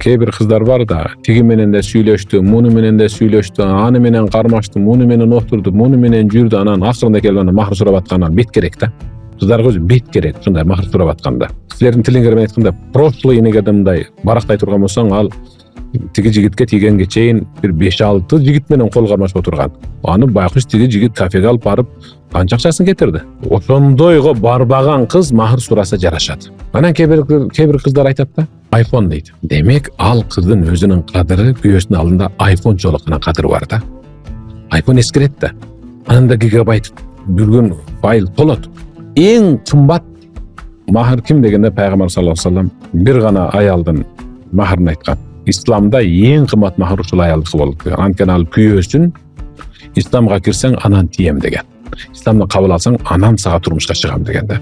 Kээ бир кыздар бар да, тиги менен де сүйлөштү, муну менен де сүйлөштү, аны менен кармаштı, муну менен отурду, муну менен жүрдү, анан акырында келип анан махр сурап аткандан бет керек да. Кыздарга өзү бет керек, ушундай махр сурап атканда. Силердин тилиңер менен айтканда, прошлый эгерде мындай барактай турган болсоң, ал тиги жигитке тийгенге чейин бир 5-6 жигит менен кол кармашып отурган. Аны байкуш тиги жигит кафеге алып барып, канча акчасын кетирди. Ошондойго барбаган кыз махр сураса жарашат. Анан кээ бир кыздар айтат да, iPhone дейт. Демек, ал кыздын өзүнүн кадыры күйөөсүнүн алдында iPhone жолуккан кадыры бар да. iPhone эскирет да. Анында гигабайт бүргөн файл толот. Эң кымбат махр ким дегенде пайгамбар саллаллаху алейхи вассалам бир гана аялдын махрын айткан. Исламда эң кымбат махр ушул аялдыкы болот. Анткени ал күйөөсүн исламга кирсең анан тием деген. Исламды кабыл алсаң анан сага турмушка чыгам дегенде.